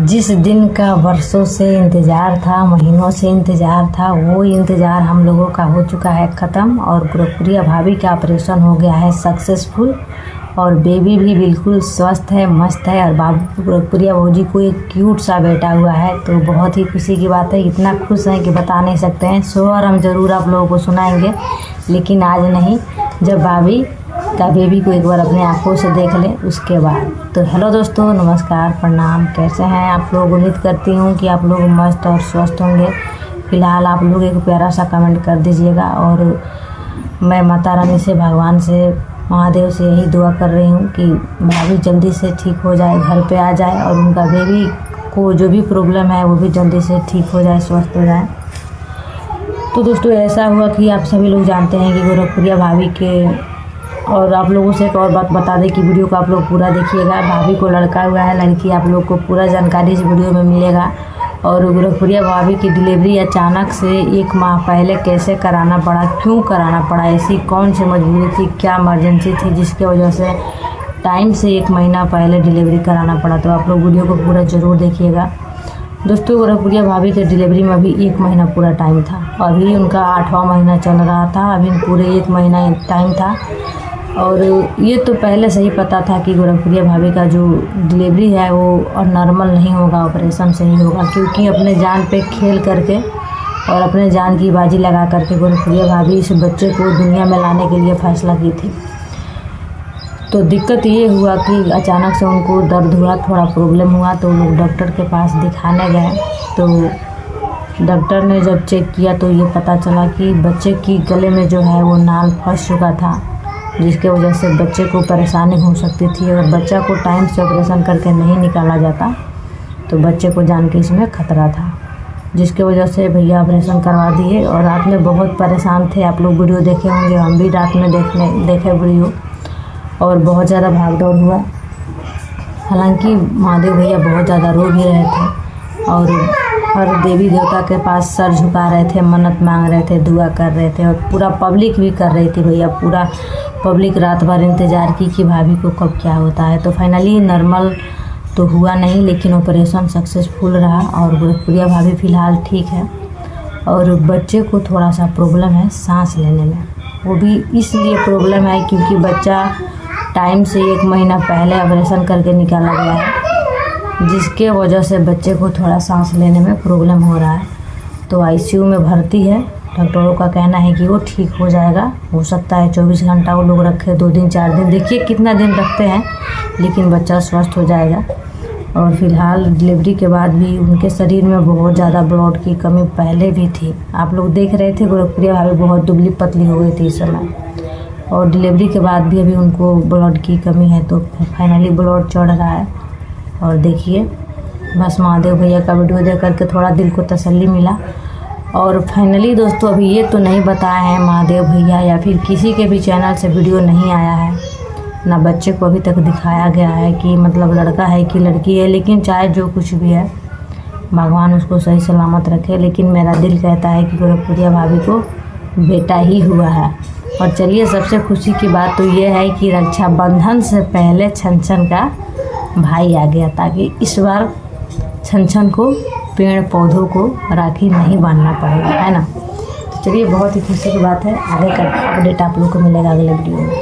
जिस दिन का वर्षों से इंतज़ार था, महीनों से इंतज़ार था, वो इंतज़ार हम लोगों का हो चुका है ख़त्म और गोरखपुरिया भाभी का ऑपरेशन हो गया है सक्सेसफुल और बेबी भी बिल्कुल स्वस्थ है, मस्त है। और बाबू गोरखपुरिया भौजी को एक क्यूट सा बेटा हुआ है, तो बहुत ही खुशी की बात है। इतना खुश हैं कि बता नहीं सकते हैं। शोहर हम ज़रूर आप लोगों को सुनाएंगे, लेकिन आज नहीं, जब भाभी का बेबी को एक बार अपने आंखों से देख लें उसके बाद। तो हेलो दोस्तों, नमस्कार, प्रणाम, कैसे हैं आप लोग। उम्मीद करती हूँ कि आप लोग मस्त और स्वस्थ होंगे। फ़िलहाल आप लोग एक प्यारा सा कमेंट कर दीजिएगा और मैं माता रानी से, भगवान से, महादेव से यही दुआ कर रही हूँ कि भाभी जल्दी से ठीक हो जाए, घर पे आ जाए और उनका बेबी को जो भी प्रॉब्लम है वो भी जल्दी से ठीक हो जाए, स्वस्थ हो जाए। तो दोस्तों ऐसा हुआ कि आप सभी लोग जानते हैं कि गोरखपुरिया भाभी के, और आप लोगों से एक और बात बता दें कि वीडियो को आप लोग पूरा देखिएगा। भाभी को लड़का हुआ है, लड़की, आप लोग को पूरा जानकारी इस वीडियो में मिलेगा। और गोरखपुरिया भाभी की डिलीवरी अचानक से 1 माह पहले कैसे कराना पड़ा, क्यों कराना पड़ा, ऐसी कौन सी मजबूरी थी, क्या इमरजेंसी थी जिसके वजह से टाइम से 1 महीना पहले डिलीवरी कराना पड़ा। तो आप लोग वीडियो को पूरा ज़रूर देखिएगा। दोस्तों गोरखपुरिया भाभी के डिलीवरी में अभी 1 महीना पूरा टाइम था। अभी उनका 8वां महीना चल रहा था, अभी पूरे 1 महीना टाइम था। और ये तो पहले से ही पता था कि गोरखपुरिया भाभी का जो डिलीवरी है वो नॉर्मल नहीं होगा, ऑपरेशन से ही होगा, क्योंकि अपने जान पे खेल करके और अपने जान की बाजी लगा करके गोरखपुरिया भाभी इस बच्चे को दुनिया में लाने के लिए फैसला की थी। तो दिक्कत ये हुआ कि अचानक से उनको दर्द हुआ, थोड़ा प्रॉब्लम हुआ, तो लोग डॉक्टर के पास दिखाने गए। तो डॉक्टर ने जब चेक किया तो ये पता चला कि बच्चे की गले में जो है वो नाल फंस चुका था, जिसके वजह से बच्चे को परेशानी हो सकती थी। अगर बच्चा को टाइम से ऑपरेशन करके नहीं निकाला जाता तो बच्चे को जान के इसमें ख़तरा था, जिसके वजह से भैया ऑपरेशन करवा दिए। और रात में बहुत परेशान थे, आप लोग वीडियो देखे होंगे, हम भी रात में देखे वीडियो, और बहुत ज़्यादा भागदौड़ हुआ। हालांकि महादेव भैया बहुत ज़्यादा रो भी रहे थे और हर देवी देवता के पास सर झुका रहे थे, मन्नत मांग रहे थे, दुआ कर रहे थे, और पूरा पब्लिक भी कर रही थी। भैया पूरा पब्लिक रात भर इंतज़ार की कि भाभी को कब क्या होता है। तो फाइनली नॉर्मल तो हुआ नहीं, लेकिन ऑपरेशन सक्सेसफुल रहा और गोरखपुरिया भाभी फ़िलहाल ठीक है। और बच्चे को थोड़ा सा प्रॉब्लम है सांस लेने में, वो भी इसलिए प्रॉब्लम है क्योंकि बच्चा टाइम से 1 महीना पहले ऑपरेशन करके निकाला गया है, जिसके वजह से बच्चे को थोड़ा सांस लेने में प्रॉब्लम हो रहा है। तो आईसीयू में भर्ती है। डॉक्टरों का कहना है कि वो ठीक हो जाएगा। हो सकता है 24 घंटा वो लोग रखे, 2 दिन 4 दिन, देखिए कितना दिन रखते हैं, लेकिन बच्चा स्वस्थ हो जाएगा। और फिलहाल डिलीवरी के बाद भी उनके शरीर में बहुत ज़्यादा ब्लड की कमी पहले भी थी। आप लोग देख रहे थे गोरखपुरिया भाभी बहुत दुबली पतली हो गई थी इस समय, और डिलीवरी के बाद भी अभी उनको ब्लड की कमी है। तो फाइनली ब्लड चढ़ रहा है। और देखिए बस महादेव भैया का वीडियो देख करके थोड़ा दिल को तसल्ली मिला। और फाइनली दोस्तों अभी ये तो नहीं बताया है महादेव भैया या फिर किसी के भी चैनल से वीडियो नहीं आया है, ना बच्चे को अभी तक दिखाया गया है कि मतलब लड़का है कि लड़की है। लेकिन चाहे जो कुछ भी है, भगवान उसको सही सलामत रखे। लेकिन मेरा दिल कहता है कि गोरखपुरिया भाभी को बेटा ही हुआ है। और चलिए सबसे खुशी की बात तो ये है कि रक्षाबंधन से पहले छन का भाई आ गया, ताकि इस बार छन को पेड़ पौधों को राखी नहीं बांधना पड़ेगा, है ना। तो चलिए बहुत ही खुशी की बात है। आगे का अपडेट आप लोग को मिलेगा अगले वीडियो में।